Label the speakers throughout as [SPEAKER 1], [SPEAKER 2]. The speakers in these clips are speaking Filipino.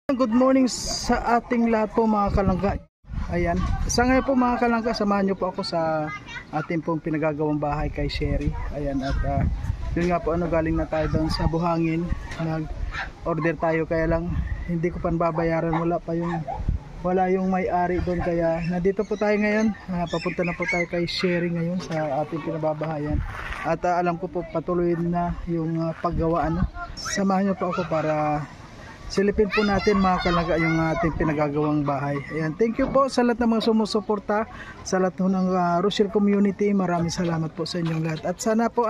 [SPEAKER 1] Good morning sa ating lahat po mga kalangga. Ayan, sa ngayon po mga kalangga, samahan nyo po ako sa ating pong pinagagawang bahay kay Sherry. Ayan, at yun nga po, galing na tayo doon sa Buhangin. Nag-order tayo, kaya lang hindi ko pa babayaran, wala yung may-ari doon, kaya nandito po tayo ngayon. Papunta na po tayo kay Sherry ngayon sa ating pinababahayan. At alam ko po patuloy na yung paggawa. Samahan nyo po ako para silipin po natin mga kalangga yung ating pinagagawang bahay. Ayan, thank you po sa lahat ng mga sumusuporta, sa lahat ng Rochelle community. Maraming salamat po sa inyong lahat. At sana po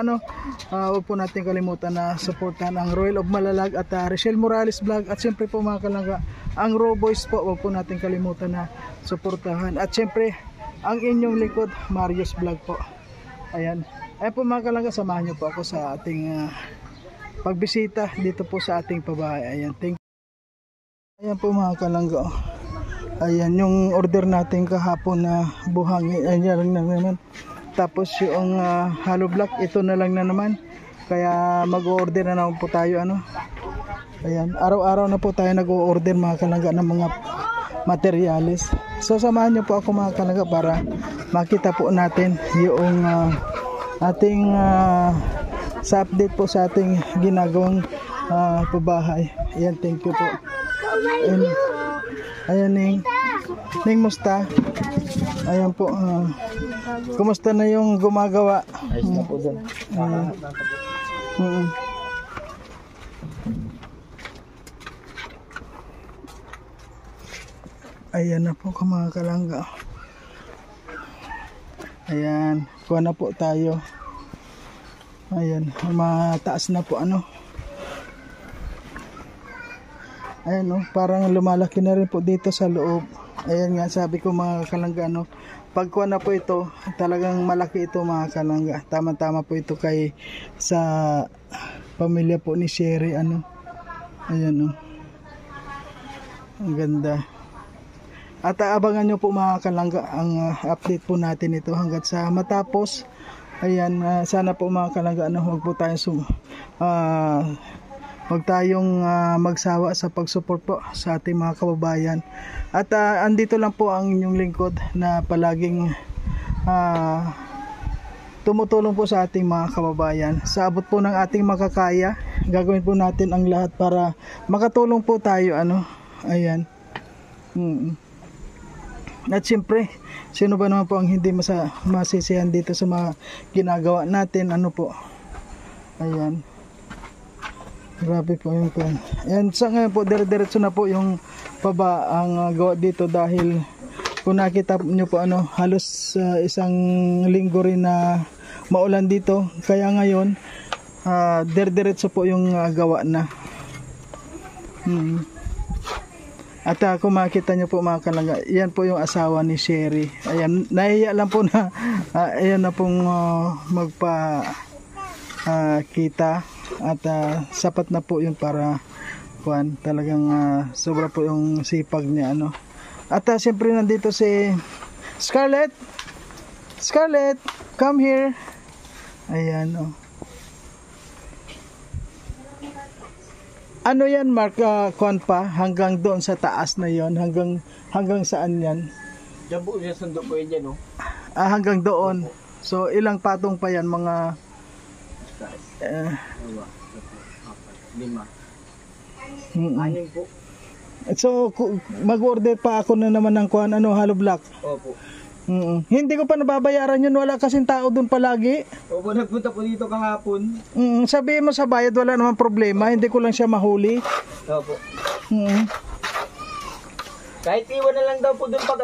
[SPEAKER 1] huwag po natin kalimutan na suportahan ang Royal of Malalag at Rochelle Morales Vlog. At siyempre po mga kalangga, ang Raw Boys po, huwag po natin kalimutan na suportahan. At siyempre, ang inyong lingkod, Marius Vlog po. Ayan. Ayan po mga kalangga, samahan niyo po ako sa ating pagbisita dito po sa ating pabahay. Ayan, thank you. Ayan po mga kalangga. Ayan yung order natin kahapon na Buhangin. Ayan na naman. Tapos yung hollow block, ito na lang na naman. Kaya mag-order na naman po tayo. Ayan, araw-araw na po tayo nag-order mga kalangga ng mga materyales. So samahan niyo po ako mga kalangga para makita po natin yung ating sa update po sa ating ginagawang pabahay. Ayan, thank you po. Ayan Ning musta? Ayan po, kumusta na yung gumagawa?
[SPEAKER 2] Ayos na po dun.
[SPEAKER 1] Ayan na po mga kalangga. Ayan, kuha na po tayo. Ayan, mataas na po Ayan parang lumalaki na rin po dito sa loob. Ayan nga, sabi ko mga kalangga, pagkuha na po ito, talagang malaki ito mga kalangga. Tama-tama po ito sa pamilya po ni Sherry. Ayan ang ganda. At abangan nyo po mga kalangga ang update po natin ito hanggat sa matapos. Ayan, sana po mga kalangga, huwag po tayong magsawa sa pag-support po sa ating mga kababayan. At andito lang po ang inyong lingkod na palaging tumutulong po sa ating mga kababayan. Sa abot po ng ating makakaya, gagawin po natin ang lahat para makatulong po tayo. Ayan. At siyempre, sino ba naman po ang hindi masisiyahan dito sa mga ginagawa natin? Ayan. Grabe po yung plan. And sa ngayon po, dire-diretso na po yung ang gawa dito dahil kung nakita nyo po halos isang linggo rin na maulan dito. Kaya ngayon, dire-diretso po yung gawa na. At kung makita nyo po mga kalangga, yan po yung asawa ni Sherry. Ayan, nahiya lang po na ayan na pong kita. At sapat na po yun para talagang sobra po yung sipag niya. At siyempre nandito si Scarlett, come here. Ayan Ano yan Mark, pa hanggang doon sa taas na yon, hanggang saan yan?
[SPEAKER 2] Diyan po siya sundo po yun dyan
[SPEAKER 1] hanggang doon. So ilang patong pa yan, mga
[SPEAKER 2] 5. Anim po.
[SPEAKER 1] So mag-order pa ako na naman ng hollow block.
[SPEAKER 2] Opo.
[SPEAKER 1] Hindi ko pa nababayaran yun, wala kasing tao doon palagi.
[SPEAKER 2] Opo, nagpunta po dito kahapon.
[SPEAKER 1] Sabihin mo sa bayad, wala naman problema, hindi ko lang siya mahuli.
[SPEAKER 2] Opo. Kahit iwan na lang daw po doon pag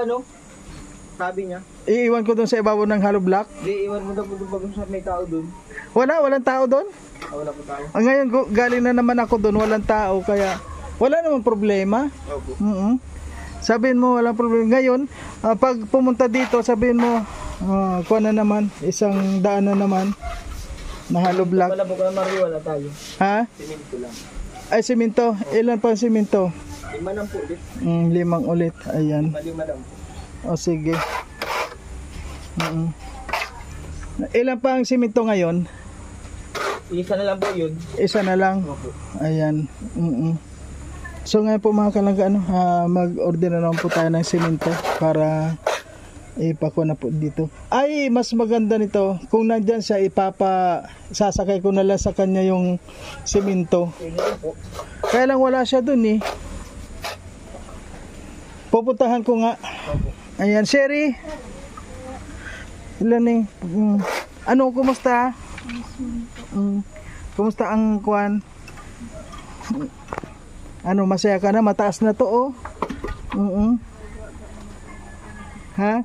[SPEAKER 2] sabi niya.
[SPEAKER 1] Iiwan ko doon sa ibabaw ng hollow block?
[SPEAKER 2] Di, iwan mo daw po doon pag may tao doon.
[SPEAKER 1] Walang tao doon?
[SPEAKER 2] Wala po tayo.
[SPEAKER 1] Ngayon galing na naman ako doon, walang tao, kaya wala namang problema.
[SPEAKER 2] Opo.
[SPEAKER 1] Sabihin mo walang problema. Ngayon, pag pumunta dito, sabihin mo kuha na naman, isang daan na naman na hollow block.
[SPEAKER 2] Wala po ka naman, wala tayo.
[SPEAKER 1] Ha?
[SPEAKER 2] Simento lang.
[SPEAKER 1] Ay, simento. Ilan pa ang simento?
[SPEAKER 2] 5 lang po ulit.
[SPEAKER 1] 5 ulit. Ayan.
[SPEAKER 2] 5 lang po.
[SPEAKER 1] O sige. Ilan pa ang simento ngayon?
[SPEAKER 2] Isa na lang po yun.
[SPEAKER 1] Isa na lang.
[SPEAKER 2] Opo.
[SPEAKER 1] Ayan. So ngayon po mga kalangga, mag-order na naman po tayo ng simento para ipakuha na po dito. Ay, mas maganda nito kung nandyan siya, sasakay ko na lang sa kanya yung simento. Kaya lang wala siya dun eh. Pupuntahan ko nga. Ayan, Sherry. Ilan eh. Ano, kumusta? Kumusta ang kuwan? Ano, masaya ka na? Mataas na to, oh. Ha?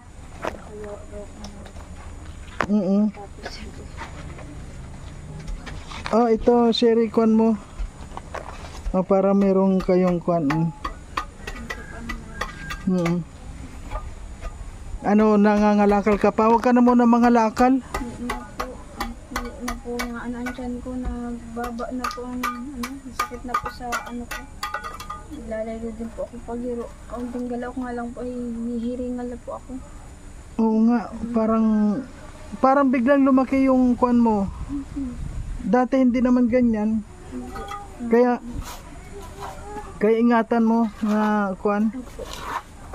[SPEAKER 1] Oh, ito, Sherry, kuwan mo. Oh, para merong kayong kuwan. Ano, nangangalakal ka pa? Huwag ka na muna mangalakal.
[SPEAKER 3] Na po nga andyan ko na baba na po ang sakit na po sa ko. Naglalaro din po ako paghiro. Kaunting galaw ko nga lang po ay hihiringal na po ako.
[SPEAKER 1] Oo nga, parang biglang lumaki yung kuwan mo. Dati hindi naman ganyan. Kaya ingatan mo na kuwan.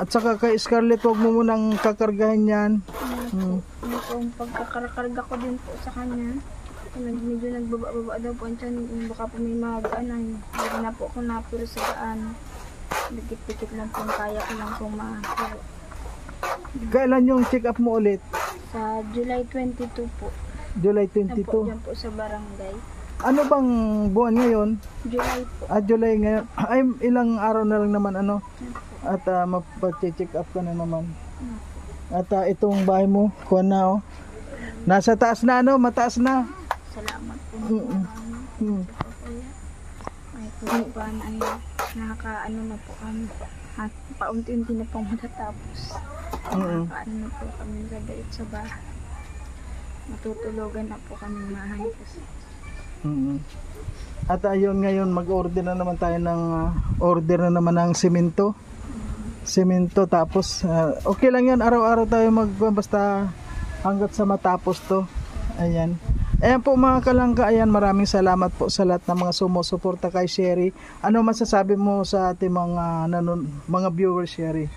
[SPEAKER 1] At saka kay Scarlett, huwag mo munang kakargahin yan.
[SPEAKER 3] Ano po, pagkakarakarga ko din po sa kanya. Medyo nagbaba daw po dyan, baka po may mag-anay. Hindi na po ako napuro sa daan. Dikit-dikit lang po, kaya ko lang po mahiro.
[SPEAKER 1] Kailan yung check up mo ulit?
[SPEAKER 3] Sa July 22 po.
[SPEAKER 1] July
[SPEAKER 3] Yan
[SPEAKER 1] 22.
[SPEAKER 3] po, dyan po sa barangay.
[SPEAKER 1] Ano bang buwan ngayon?
[SPEAKER 3] July po.
[SPEAKER 1] July ngayon. Ay, ilang araw na lang naman ano? At mapag-check up ka na naman. At itong bahay mo, kuha na oh. Nasa taas na ano, mataas na.
[SPEAKER 3] Salamat po naman. Ay po ba na nakakaano na po kami. At paunti-unti na pong matatapos. Nakakaano na po kami sa bait sa bahay. Matutulogan na po kami mahayos.
[SPEAKER 1] At ayun ngayon, mag-order na naman tayo ng order na naman ng simento. Tapos okay lang yan, araw-araw tayo basta hanggat sa matapos to. Ayan po mga kalangga, ayan, maraming salamat po sa lahat ng mga sumusuporta kay Sherry. Ano masasabi mo sa ating mga viewers, Sherry?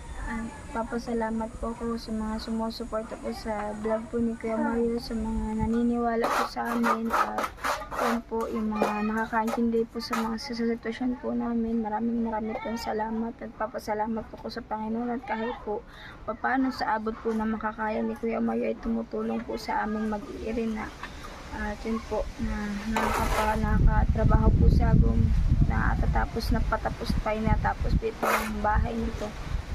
[SPEAKER 3] Papasalamat po ako sa mga sumusuporta po sa vlog po ni Kuya Mario, sa mga naniniwala po sa amin, at yun po yung mga nakakaintindi po sa mga sitwasyon po namin. Maraming pong salamat, at papasalamat po ko sa Panginoon, at kahit po paano sa abot po na makakaya ni Kuya Mario ay tumutulong po sa aming mag-iirin na at yun po na nakatrabaho po sa agong na patapos pa natapos po itong bahay nito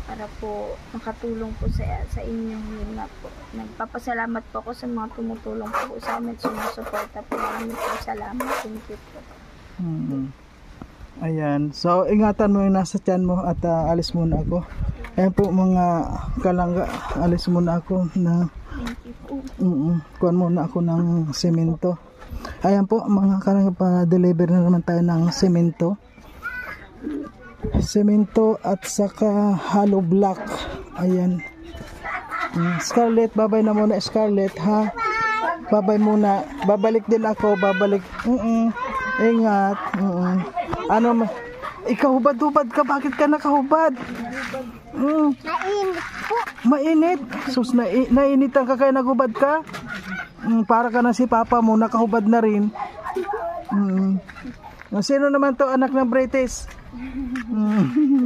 [SPEAKER 3] para po makatulong po sa inyong yun nga po. Nagpapasalamat po ako sa mga tumutulong po sa amin, sumusuporta po. Maraming po salamat. Thank you po.
[SPEAKER 1] Ayan, so ingatan mo yung nasa tiyan mo at alis muna ako. Ayan po mga kalangga, alis muna ako na kuhan muna ako ng semento. Ayan po mga kalangga, pa-deliver na naman tayo ng semento at saka hollow block. Ayan. Scarlett, babay na muna Scarlett, ha? Babay muna. Babalik din ako, babalik. Ingat. Ano, ikaw hubad-hubad ka, bakit ka nakahubad?
[SPEAKER 3] Mainit po.
[SPEAKER 1] Mainit? Sus, nainitan ka kaya naghubad ka? Para ka na si Papa mo, nakahubad na rin. Sino naman to, anak ng British?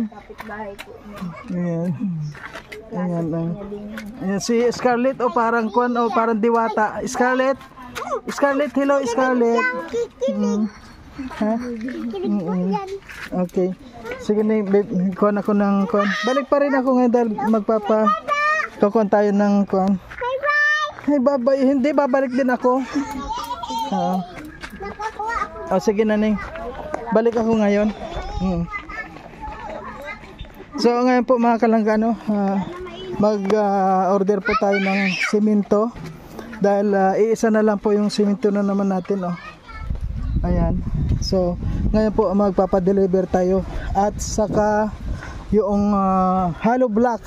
[SPEAKER 3] Kapit-bahay po.
[SPEAKER 1] Ayan, si Scarlett o parang kwan o parang diwata. Scarlett, hello Scarlett. Ha? Okay. Sige na, kuhan ako ng kuhan. Balik pa rin ako ngayon dahil kuhan tayo ng kuhan. Hey, bye. Hindi, babalik din ako. Sige na, Ning. Balik ako ngayon. So ngayon po mga kalangga, mag-order po tayo ng simento dahil iisa na lang po yung simento na naman natin. Ayan. So ngayon po magpapadeliver tayo at saka yung hollow block.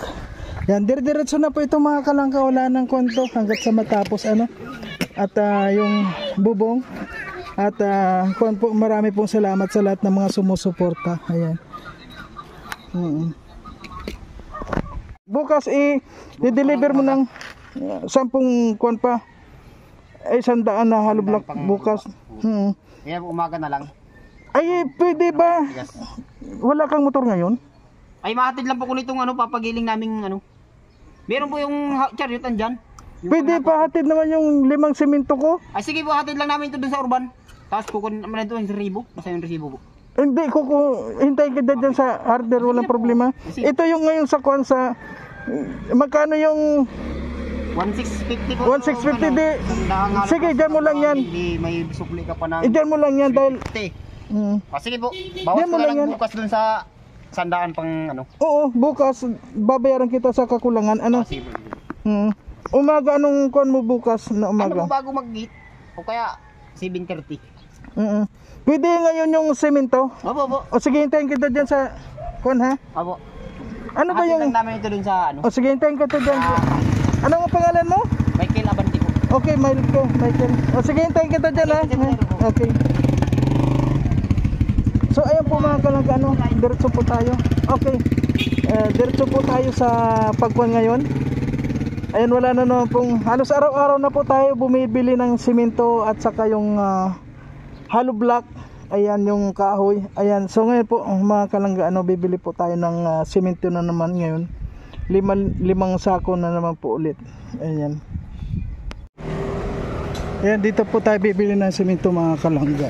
[SPEAKER 1] Yan, diretso na po ito mga kalangga, wala nang kwento hanggat sa matapos at yung bubong. At po, marami pong salamat sa lahat ng mga sumusuporta. Ayan. Bukas i-deliver mo ng 10 kuwan pa. Ay 100 na hollow block bukas.
[SPEAKER 2] Kaya umaga na lang.
[SPEAKER 1] Ay pwede ba?
[SPEAKER 2] Yes.
[SPEAKER 1] Wala kang motor ngayon?
[SPEAKER 2] Ay mahatid lang po ko nitong papagiling naming Meron po yung chariot andyan.
[SPEAKER 1] Pwede pa hatid naman yung 5 semento ko.
[SPEAKER 2] Ay sige po, hatid lang namin ito dun sa urban. Tapos kukunin naman ito yung resibo. Basta yung resibo po.
[SPEAKER 1] Hindi ko hintayin kita dyan sa hardware, walang problema. Ito yung ngayon sa kuwan sa magkano yung
[SPEAKER 2] 1650 po.
[SPEAKER 1] 1650 di. Sige, dyan mo lang yan.
[SPEAKER 2] Hindi may sukli ka pa ng
[SPEAKER 1] Dyan mo lang yan dahil
[SPEAKER 2] sige po. Bawas
[SPEAKER 1] Dyan mo
[SPEAKER 2] ko na
[SPEAKER 1] lang
[SPEAKER 2] lang
[SPEAKER 1] yan.
[SPEAKER 2] bukas dun sa 100 pang
[SPEAKER 1] Oo, bukas babayaran kita sa kakulangan. Ano?
[SPEAKER 2] Sige po.
[SPEAKER 1] Umaga anong kuwan mo bukas na
[SPEAKER 2] Ano
[SPEAKER 1] umaga?
[SPEAKER 2] po bago mag-gate? O kaya 7:30.
[SPEAKER 1] Pwede ngayon yung semento?
[SPEAKER 2] Opo, opo.
[SPEAKER 1] O sige, hintayin kita dyan sa kuwan ha?
[SPEAKER 2] Opo.
[SPEAKER 1] Ano ba
[SPEAKER 2] Hatid
[SPEAKER 1] yung...
[SPEAKER 2] lang namin ito dun sa
[SPEAKER 1] O sige, hintayin kita dyan. Ano ang pangalan mo?
[SPEAKER 2] Michael Abanti po.
[SPEAKER 1] Okay, Michael. O sige, hintayin kita dyan ha? Okay. So ayan po mga kalangga, diretso po tayo. Okay. Diretso po tayo sa pagkuhan ngayon. Ayan, wala na naman pong, halos araw-araw na po tayo bumibili ng simento at saka yung hollow block. Ayan yung kahoy. Ayan, so ngayon po mga kalangga, bibili po tayo ng simento na naman ngayon. 5 sako na naman po ulit. Ayan. Ayan, dito po tayo bibili ng simento mga kalangga.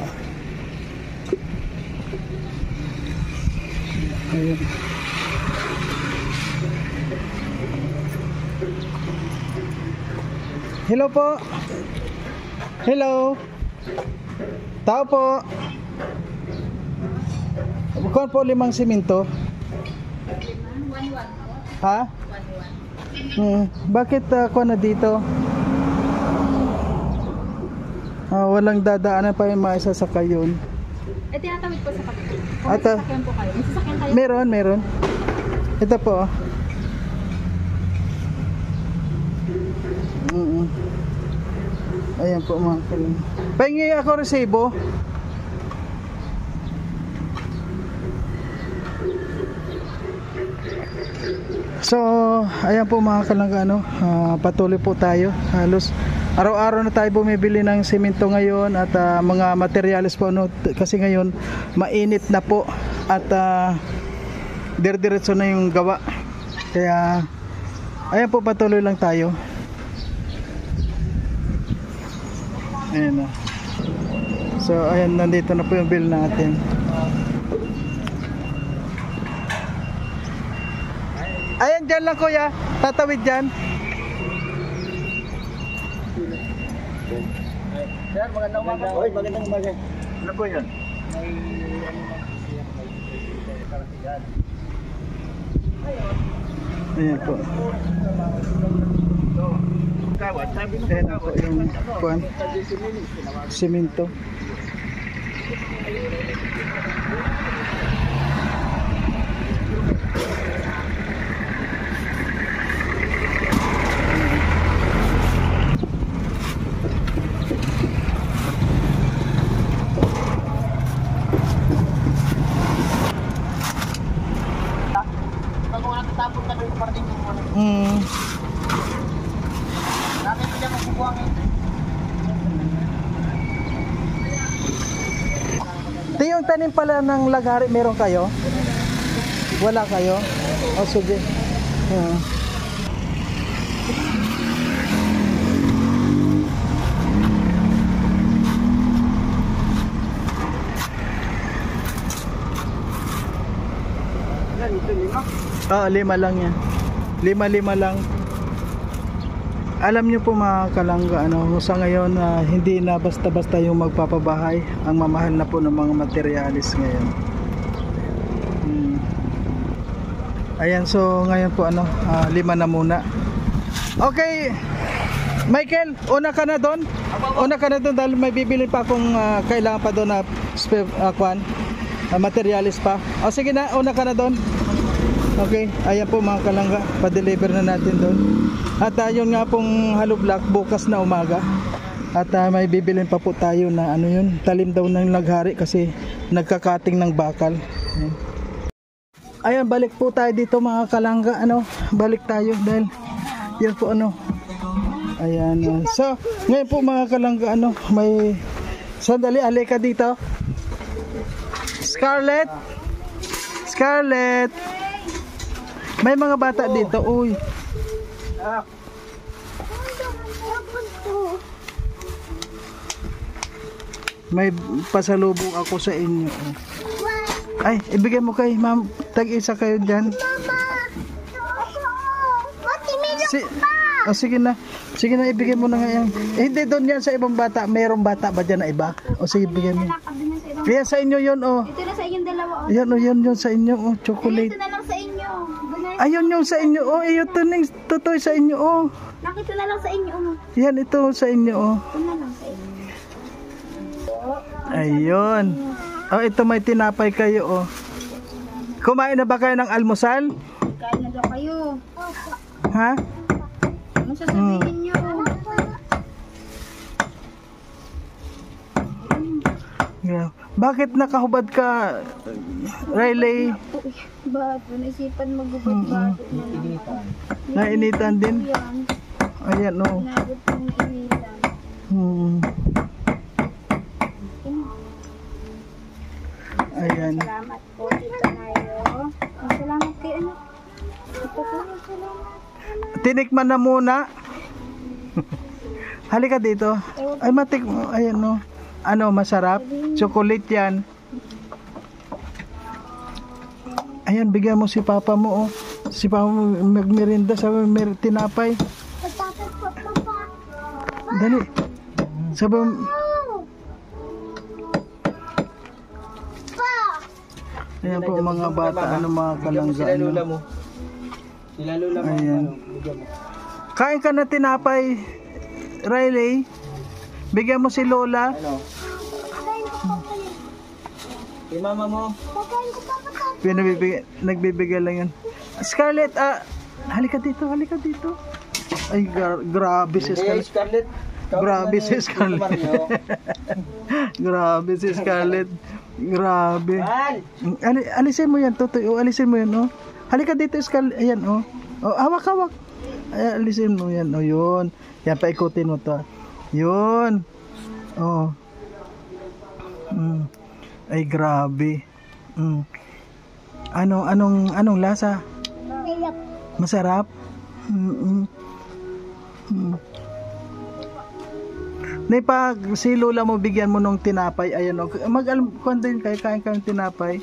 [SPEAKER 1] Ayan. Hello po. Hello. Tao po. Bukan po 5 simento. 1-1. Ha? 1-1. Bakit ako na dito? Walang dadaanan pa yung mga isasakay yun.
[SPEAKER 3] Tinatawid po sa kapatid.
[SPEAKER 1] Ito.
[SPEAKER 3] Sasakyan po kayo. May sasakyan kayo?
[SPEAKER 1] Meron. Ito po. Ayan po mga kalim. Pahingi ako resibo. So, ayan po mga kalangga, patuloy po tayo. Halos araw-araw na tayo bumibili ng simento ngayon at mga materyales po, kasi ngayon mainit na po at dire-diretso na yung gawa. Kaya ayan po, patuloy lang tayo. Ayan na. So ayan, nandito na po yung bill natin. Ayan, dyan lang kuya. Tatawid dyan.
[SPEAKER 2] Sir, magandang umaga. Oy, magandang umaga.
[SPEAKER 1] Ano po yun? Ayan po. Ayan po yung kuwan. Simento. Di yung tanim pala ng laghari, meron kayo? Wala kayo? O sige. Oo, 5 lang yan. 5 lang. Alam nyo po mga kalangga, sa ngayon hindi na basta-basta yung magpapabahay. Ang mamahal na po ng mga materialis ngayon. Ayan, so ngayon po 5 na muna. Okay, Michael, una ka na doon? Una ka na doon dahil may bibili pa akong kailangan pa doon na materialis pa. O sige na, una ka na doon. Okay, ayan po mga kalangga, pa-deliver na natin doon. At yun nga pong hollow block bukas na umaga. At may bibilin pa po tayo na talim daw ng laghari kasi nagkakating ng bakal. Ayan, balik po tayo dito mga kalangga. Ano, balik tayo dahil yan po ano. Ayan. So, ngayon po mga kalangga, ano, may sandali, alika dito. Scarlett. Scarlett. May mga bata dito. Uy. May pasalubong ako sa inyo. Ay, ibigay mo kay ma'am. Tag-isa kayo dyan. Sige na. Sige na, ibigay mo na nga yan. Hindi doon yan sa ibang bata. Mayroong bata ba dyan na iba? O sige, ibigay mo. Kaya sa inyo yun, oh.
[SPEAKER 3] Ito na sa inyong dalawa, oh.
[SPEAKER 1] Yan, oh, yun sa inyo, oh. Chocolate.
[SPEAKER 3] Ito na lang sa inyo.
[SPEAKER 1] Ayun yung sa inyo, oh. Iyo to ning tutoy sa inyo, oh.
[SPEAKER 3] Nakita na lang sa inyo, oh.
[SPEAKER 1] Yan, ito sa inyo, oh.
[SPEAKER 3] Ito na lang sa inyo.
[SPEAKER 1] Ayun. Oh, ito may tinapay kayo, oh. Kumain na ba kayo ng almusal?
[SPEAKER 3] Kain na daw kayo.
[SPEAKER 1] Ha?
[SPEAKER 3] Ano sasabihin nyo?
[SPEAKER 1] Yeah. Bakit nakahubad ka, Riley?
[SPEAKER 3] Bakit mo naisipan magubad-bado na lang?
[SPEAKER 1] Nainitan din?
[SPEAKER 3] Yan.
[SPEAKER 1] Ayan, oh.
[SPEAKER 3] Nabot mong initan.
[SPEAKER 1] Ayan.
[SPEAKER 3] Salamat po, Tito Mario. Salamat kay ano? Ito po yung salamat.
[SPEAKER 1] Tinikman na muna. Halika dito. Ay, matik mo. Ayan, no. Ano, masarap? Chocolate yan. Ayan, bigyan mo si papa mo, oh. Si papa mo magmerinda sa tinapay. Dali. Sabi mo. Ayan po mga bata, ano mga kalangga.
[SPEAKER 2] Sila lula mo. Sila lula mo.
[SPEAKER 1] Ayan.
[SPEAKER 2] Bigyan mo.
[SPEAKER 1] Kain ka na tinapay, Riley. Bigyan mo si Lola.
[SPEAKER 2] Ano? Kay mama mo.
[SPEAKER 1] Nagbibigay lang yan. Scarlett, halika dito, halika dito. Ay, grabe si
[SPEAKER 2] Hey,
[SPEAKER 1] Scarlett.
[SPEAKER 2] Scarlett.
[SPEAKER 1] Grabe si Scarlett. Grabe si Scarlett. Grabe. Alisin mo yan, Totoy. Oh, alisin mo yan, oh. Halika dito, Scarlett. Ayan, oh. Oh, hawak. Ay, alisin mo yan. Oh, yun. Yan, paikutin mo to. Yun. Oh. Ay, grabe. Anong lasa? Masarap? Pag si Lola mo bigyan mo nung tinapay, ayan o, mag-alkuhan din kayo, kain kayong tinapay.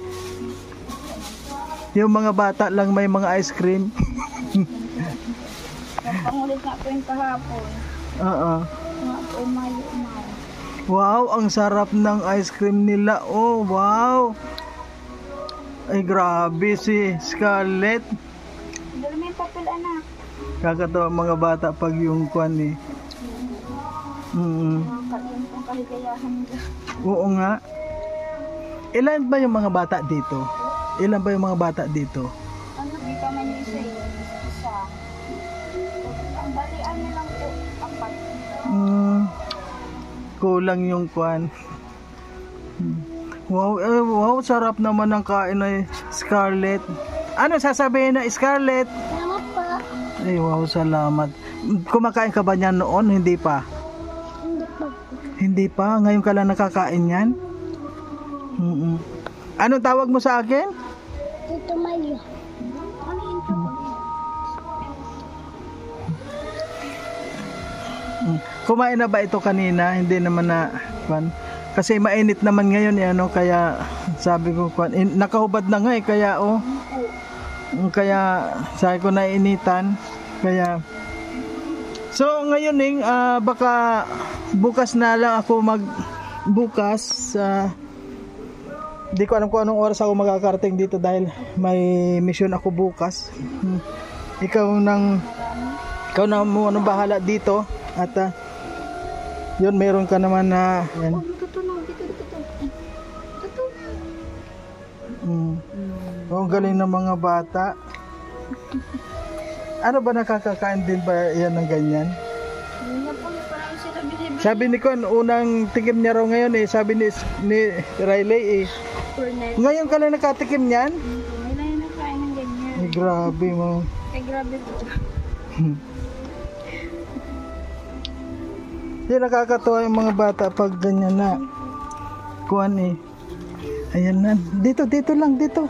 [SPEAKER 1] Yung mga bata lang may mga ice cream.
[SPEAKER 3] Pangulit nga po yung kahapon.
[SPEAKER 1] Oo.
[SPEAKER 3] Nga po, umay.
[SPEAKER 1] Wow, ang sarap ng ice cream nila. Oh, wow. Ay, grabe si Scarlett.
[SPEAKER 3] Dala mo yung papel, anak.
[SPEAKER 1] Kakatawa mga bata pag yung kwan eh.
[SPEAKER 3] Yung pong kaligayahan nila.
[SPEAKER 1] Oo nga. Ilan ba yung mga bata dito? Ilan ba yung mga bata dito?
[SPEAKER 3] Ano, di pa man yung isa. Ang balian na lang po, apat.
[SPEAKER 1] Kulang yung kwan. Wow, wow, sarap naman ng kain na Scarlett. Ano sasabihin na Scarlett?
[SPEAKER 3] Salamat po.
[SPEAKER 1] Ay, wow, salamat. Kumakain ka ba niyan noon? Hindi pa?
[SPEAKER 3] Hindi po.
[SPEAKER 1] Hindi pa? Ngayon ka lang nakakain yan? Anong tawag mo sa akin?
[SPEAKER 3] Tito Mario. Ano yun po?
[SPEAKER 1] Kumain na ba ito kanina? Hindi naman na kwan. Kasi mainit naman ngayon eh, ano, kaya sabi ko kwan, nakahubad na nga eh, kaya kaya sabi ko nainitan, kaya so ngayon baka bukas na lang ako bukas di ko alam kung anong oras ako magkakarating dito dahil may mission ako bukas. Ikaw na mo anong bahala dito at yun, meron ka naman na yan. Ang galing ng mga bata. Ano ba, nakakakain din ba yan ng ganyan? Sabi ni Kon, unang tikim niya raw ngayon eh. Sabi ni Riley eh. Ngayon ka lang nakatikim niyan?
[SPEAKER 3] May na nakain
[SPEAKER 1] Grabe mo.
[SPEAKER 3] Ay, grabe po.
[SPEAKER 1] Hindi nakakatuwa yung mga bata pag ganyan na kuan eh. Ayan na. Dito lang, dito.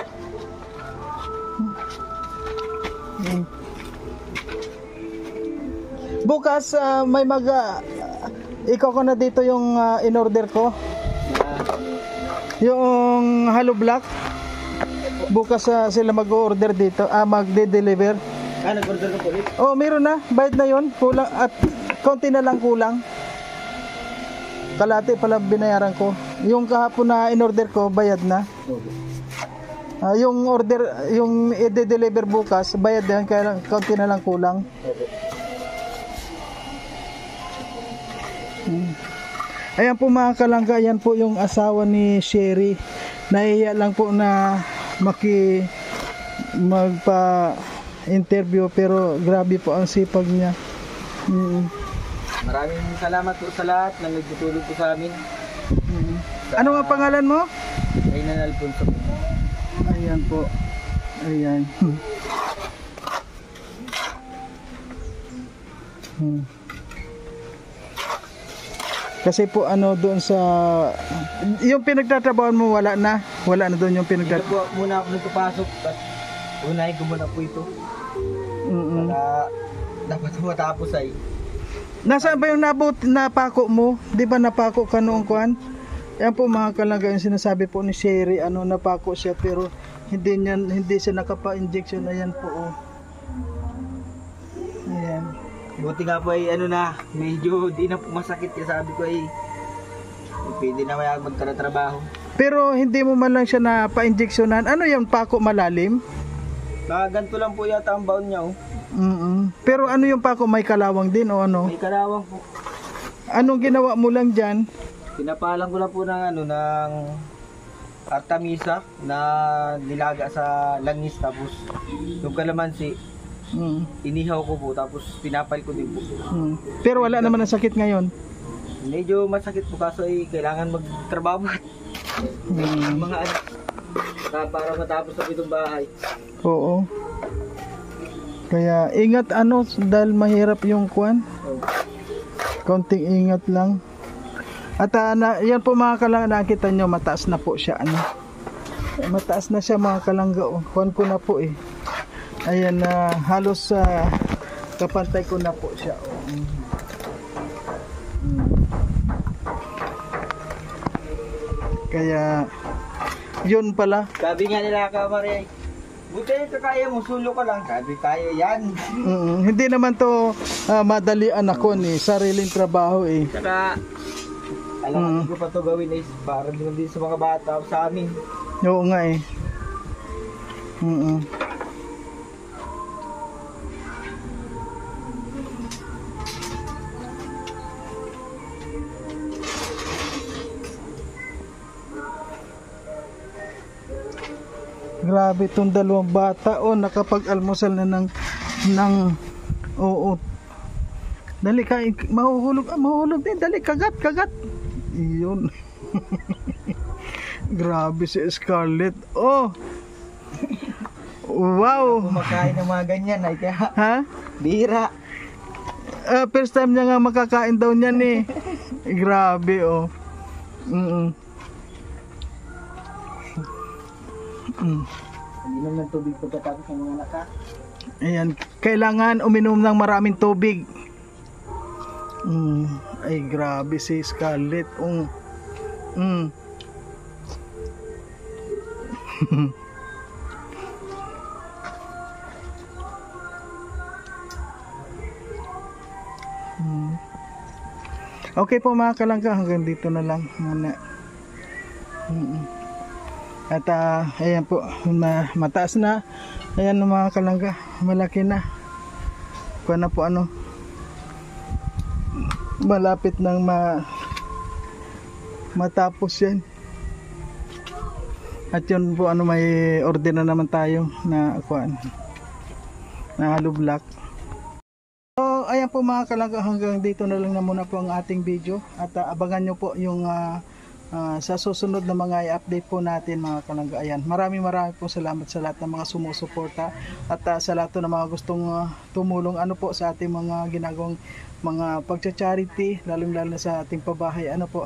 [SPEAKER 1] Bukas may ikaw ko na dito yung in-order ko. Yung hollow block. Bukas sila mag-order dito, magde-deliver.
[SPEAKER 2] Nag-order ka po ulit?
[SPEAKER 1] Oh, meron na. Bayad na yon. Kulang at konti na lang kulang. Kalate pala binayaran ko. Yung kahapon na in-order ko, bayad na. Yung order, yung i-deliver bukas, bayad yan, kaya konti na lang kulang. Ayan po mga kalangga, yan po yung asawa ni Sherry. Nahihiya lang po na magpa-interview, pero grabe po ang sipag niya.
[SPEAKER 2] Maraming salamat po sa lahat na nagtutulong po sa amin.
[SPEAKER 1] Ano nga pangalan mo?
[SPEAKER 2] Reynan Alfonso.
[SPEAKER 1] Ayan po. Ayan. Kasi po doon sa yung pinagtatrabahoan mo wala na doon yung
[SPEAKER 2] Dito po muna ako nagpapasok at unahin ko muna po ito. Para dapat matapos ay.
[SPEAKER 1] Nasaan ba yung napako mo? Di ba napako ka noong kuan? Yan po mga kalangga, yung sinasabi po ni Sherry, napako siya pero hindi siya nakapa-injection. Ayan po oh. Ayan.
[SPEAKER 2] Buti nga po ay medyo di na po masakit kasi sabi ko ay pwede na may magtrabaho.
[SPEAKER 1] Pero hindi mo man lang siya napa-injectionan. Ano yung pako malalim?
[SPEAKER 2] Ganito lang po yata ang baon niya oh.
[SPEAKER 1] Pero ano yung pako, may kalawang din o ano?
[SPEAKER 2] May kalawang po.
[SPEAKER 1] Anong ginawa mo lang dyan?
[SPEAKER 2] Pinapalang ko lang po ng artamisa na nilaga sa langis tapos yung kalamansi inihaw ko po tapos pinapal ko din po.
[SPEAKER 1] Pero wala naman ang sakit ngayon?
[SPEAKER 2] Medyo masakit po kaso ay kailangan magtrabaho mga anak para matapos na itong bahay.
[SPEAKER 1] Oo. Kaya ingat dahil mahirap yung kuan. Konting ingat lang. At yan po mga kalangga, nakita nyo mataas na po siya mataas na siya mga kalangga oh. Kuan ko na po eh. Ayan halos kapantay ko na po siya oh. Kaya yun pala.
[SPEAKER 2] Sabi nga nila Maria, buti ito kaya mo, sulo ka lang. Sabi kaya yan.
[SPEAKER 1] Hindi naman to madalian ako ni sariling trabaho eh.
[SPEAKER 2] Saka alam ko pa ito gawin is para din sa mga bata sa amin.
[SPEAKER 1] Oo nga eh. Grabe itong dalawang bata nakapag-almusal na ng oo. Dali kain, mahuhulog din, dali kagat. Iyon. Grabe si Scarlett. Oh. Wow.
[SPEAKER 2] Kumakain ng mga ganyan ay kaya.
[SPEAKER 1] Ha?
[SPEAKER 2] Bira.
[SPEAKER 1] First time niya nga makakain daw niyan eh. Grabe oh.
[SPEAKER 2] Inom ng tubig pagkatapos ng mga anak ha.
[SPEAKER 1] Ayan, kailangan uminom ng maraming tubig. Ay grabe si Scarlett. Okay po mga kalangga, hanggang dito na lang muna. At ayan po, mataas na. Ayan mga kalangga, malaki na. Kung na po malapit nang matapos yan. At yun po may order na naman tayo na hollow block. So ayan po mga kalangga, hanggang dito na lang na muna po ang ating video. At abangan nyo po yung sa susunod na mga i-update po natin mga kalangga. Ayan, maraming po salamat sa lahat ng mga sumusuporta at sa lahat ng mga gustong tumulong ano po sa ating mga ginagawang mga pagcha-charity, lalong-lalo na sa ating pabahay. Ano po,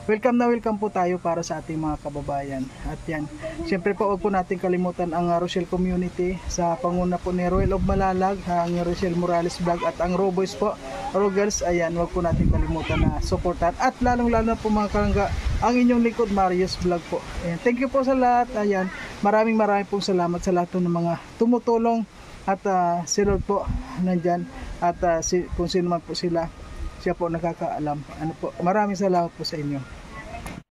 [SPEAKER 1] welcome na welcome po tayo para sa ating mga kababayan. At yan, siyempre po huwag po natin kalimutan ang Rochelle Community sa panguna po ni Roel of Malalag, ang Rochelle Morales Vlog at ang Roboys po, Rogers. Ayan, huwag po natin kalimutan na supportan at lalong-lalo na po mga kalangga ang inyong lingkod Marius Vlog po. Ayan, thank you po sa lahat. Ayan, maraming pong salamat sa lahat ng mga tumutulong at si Lord po nandyan at kung sino man po sila, siya po nakakaalam. Ano po, maraming salamat po sa inyo.